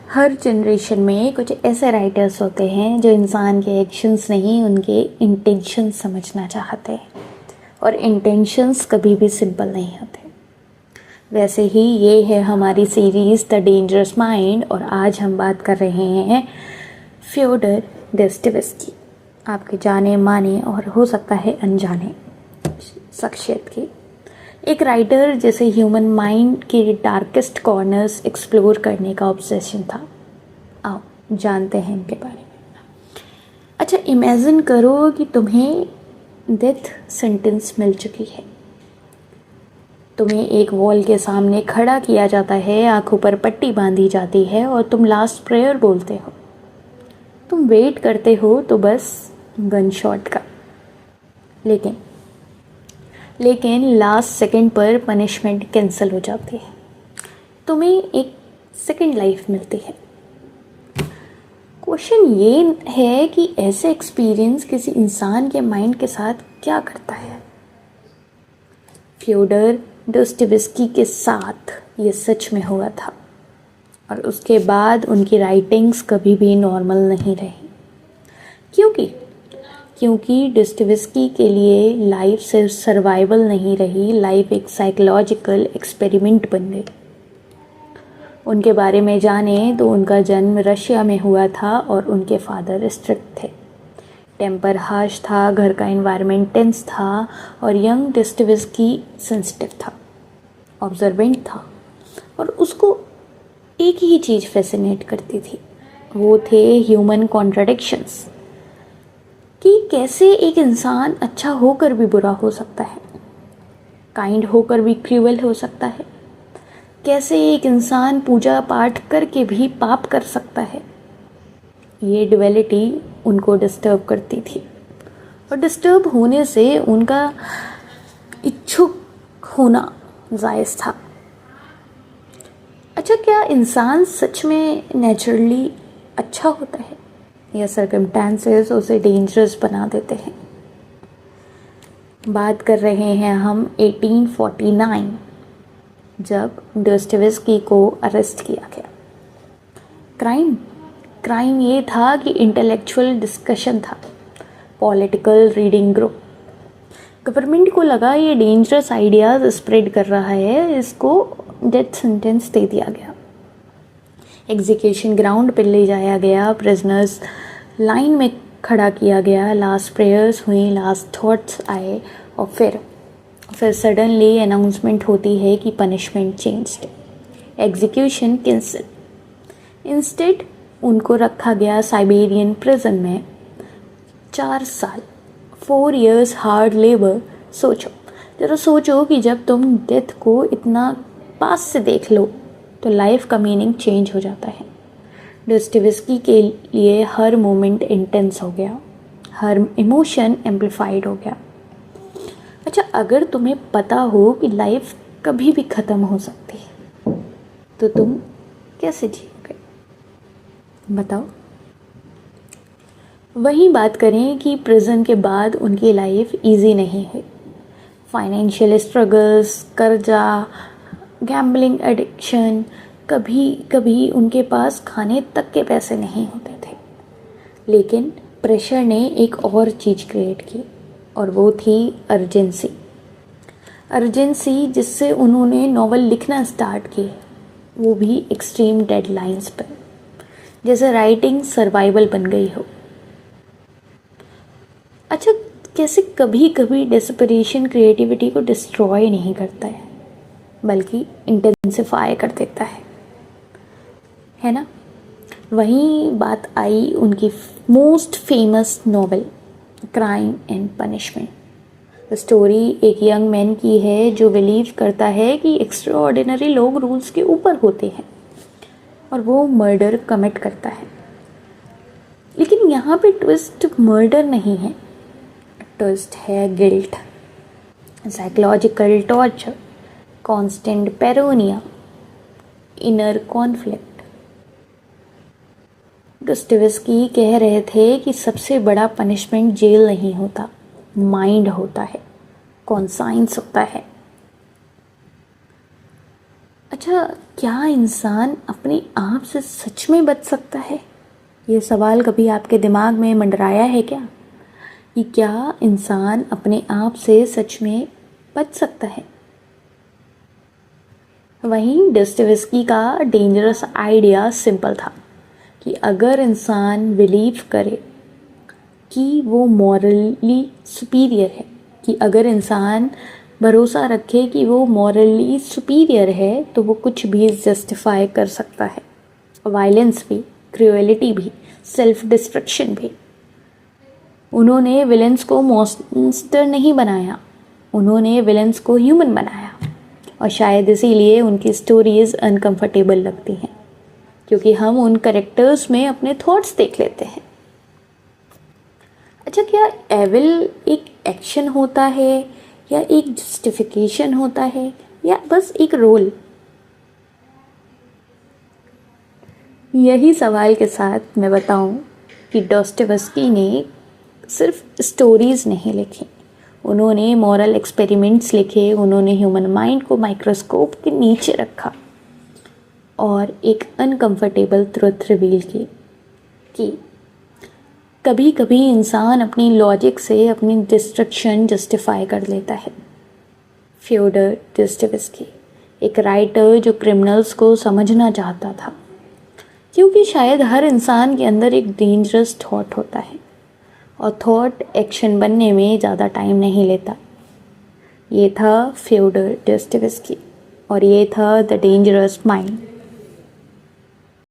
हर generation में कुछ ऐसे राइटर्स होते हैं जो इंसान के एक्शंस नहीं, उनके इंटेंशंस समझना चाहते हैं, और इंटेंशंस कभी भी सिंपल नहीं होते। वैसे ही ये है हमारी सीरीज़ द डेंजरस माइंड, और आज हम बात कर रहे हैं फ्योडर दोस्तोयेवस्की, आपके जाने माने और हो सकता है अनजाने शख्सियत की। एक राइटर जैसे ह्यूमन माइंड के डार्केस्ट कॉर्नर्स एक्सप्लोर करने का ऑब्सेशन था। आओ जानते हैं इनके बारे में। अच्छा, इमेजिन करो कि तुम्हें डेथ सेंटेंस मिल चुकी है। तुम्हें एक वॉल के सामने खड़ा किया जाता है, आंखों पर पट्टी बांधी जाती है और तुम लास्ट प्रेयर बोलते हो। तुम वेट करते हो तो बस गन शॉट का, लेकिन लास्ट सेकंड पर पनिशमेंट कैंसिल हो जाती है। तुम्हें एक सेकंड लाइफ मिलती है। क्वेश्चन ये है कि ऐसे एक्सपीरियंस किसी इंसान के माइंड के साथ क्या करता है। फ्योडर दोस्तोयेवस्की के साथ ये सच में हुआ था, और उसके बाद उनकी राइटिंग्स कभी भी नॉर्मल नहीं रही। क्योंकि दोस्तोयेवस्की के लिए लाइफ सिर्फ सर्वाइवल नहीं रही, लाइफ एक साइकोलॉजिकल एक्सपेरिमेंट बन गई। उनके बारे में जाने तो उनका जन्म रशिया में हुआ था और उनके फादर स्ट्रिक्ट थे, टेम्पर हार्श था, घर का एनवायरनमेंट टेंस था, और यंग दोस्तोयेवस्की सेंसिटिव था, ऑब्जर्वेंट था, और उसको एक ही चीज़ फैसिनेट करती थी, वो थे ह्यूमन कॉन्ट्राडिक्शंस, कि कैसे एक इंसान अच्छा होकर भी बुरा हो सकता है, काइंड होकर भी क्रूअल हो सकता है, कैसे एक इंसान पूजा पाठ करके भी पाप कर सकता है। ये डुअलिटी उनको डिस्टर्ब करती थी, और डिस्टर्ब होने से उनका इच्छुक होना जायज़ था। अच्छा, क्या इंसान सच में नेचुरली अच्छा होता है, या सर्कमस्टेंसेस उसे डेंजरस बना देते हैं। बात कर रहे हैं हम 1849, जब दोस्तोयेवस्की को अरेस्ट किया गया। क्राइम ये था कि इंटेलेक्चुअल डिस्कशन था, पॉलिटिकल रीडिंग ग्रुप। गवर्नमेंट को लगा ये डेंजरस आइडियाज़ स्प्रेड कर रहा है, इसको डेथ सेंटेंस दे दिया गया। एग्जीक्यूशन ग्राउंड पर ले जाया गया, प्रिजनर्स लाइन में खड़ा किया गया, लास्ट प्रेयर्स हुई, लास्ट थॉट्स आए, और फिर सडनली अनाउंसमेंट होती है कि punishment changed, execution cancel. Instead उनको रखा गया साइबेरियन प्रिजन में 4 साल, 4 years हार्ड लेबर। सोचो कि जब तुम डेथ को इतना पास से देख लो तो लाइफ का मीनिंग चेंज हो जाता है। दोस्तोयेवस्की के लिए हर मोमेंट इंटेंस हो गया, हर इमोशन एम्पलीफाइड हो गया। अच्छा, अगर तुम्हें पता हो कि लाइफ कभी भी ख़त्म हो सकती है तो तुम कैसे जियोगे, बताओ। वही बात करें कि प्रिजन के बाद उनकी लाइफ इजी नहीं है। फाइनेंशियल स्ट्रगल्स, कर्जा, गैम्बलिंग एडिक्शन, कभी उनके पास खाने तक के पैसे नहीं होते थे। लेकिन प्रेशर ने एक और चीज़ क्रिएट की, और वो थी अर्जेंसी जिससे उन्होंने नॉवल लिखना स्टार्ट किए, वो भी एक्सट्रीम डेडलाइंस पर, जैसे राइटिंग सर्वाइवल बन गई हो। अच्छा, कैसे कभी कभी डेस्परेशन क्रिएटिविटी को डिस्ट्रॉय नहीं करता है, बल्कि इंटेंसिफाई कर देता है ना। वहीं बात आई उनकी most famous novel crime and punishment. Story एक यंग मैन की है जो बिलीव करता है कि एक्स्ट्राऑर्डिनरी लोग रूल्स के ऊपर होते हैं, और वो मर्डर कमिट करता है। लेकिन यहाँ पे ट्विस्ट मर्डर नहीं है, ट्विस्ट है guilt, psychological torture, constant paranoia, inner conflict. Dostoevsky कह रहे थे कि सबसे बड़ा पनिशमेंट जेल नहीं होता, माइंड होता है, कॉन्साइंस होता है। अच्छा, क्या इंसान अपने आप से सच में बच सकता है? ये सवाल कभी आपके दिमाग में मंडराया है क्या, कि क्या इंसान अपने आप से सच में बच सकता है? वहीं डॉस्टोयेव्स्की का डेंजरस आइडिया सिंपल था कि अगर इंसान बिलीव करे कि वो मॉरली सुपीरियर है, कि अगर इंसान भरोसा रखे कि वो मॉरली सुपीरियर है, तो वो कुछ भी जस्टिफाई कर सकता है। वायलेंस भी, क्रूएलिटी भी, सेल्फ डिस्ट्रक्शन भी। उन्होंने विलेंस को मॉन्स्टर नहीं बनाया, उन्होंने विलेंस को ह्यूमन बनाया। और शायद इसीलिए उनकी स्टोरीज़ अनकंफर्टेबल लगती हैं, क्योंकि हम उन कैरेक्टर्स में अपने थॉट्स देख लेते हैं। अच्छा, क्या एविल एक एक्शन होता है, या एक जस्टिफिकेशन होता है, या बस एक रोल? यही सवाल के साथ मैं बताऊं कि डॉस्टोयेव्स्की ने सिर्फ स्टोरीज़ नहीं लिखी, उन्होंने मॉरल एक्सपेरिमेंट्स लिखे, उन्होंने ह्यूमन माइंड को माइक्रोस्कोप के नीचे रखा और एक अनकंफर्टेबल ट्रुथ रिवील की कि कभी कभी इंसान अपनी लॉजिक से अपनी डिस्ट्रक्शन जस्टिफाई कर लेता है। फ्योडोर दोस्तोयेव्स्की, एक राइटर जो क्रिमिनल्स को समझना चाहता था, क्योंकि शायद हर इंसान के अंदर एक डेंजरस थॉट होता है और थॉट एक्शन बनने में ज़्यादा टाइम नहीं लेता। ये था फ्योडोर दोस्तोयेव्स्की और ये था द डेंजरस माइंड।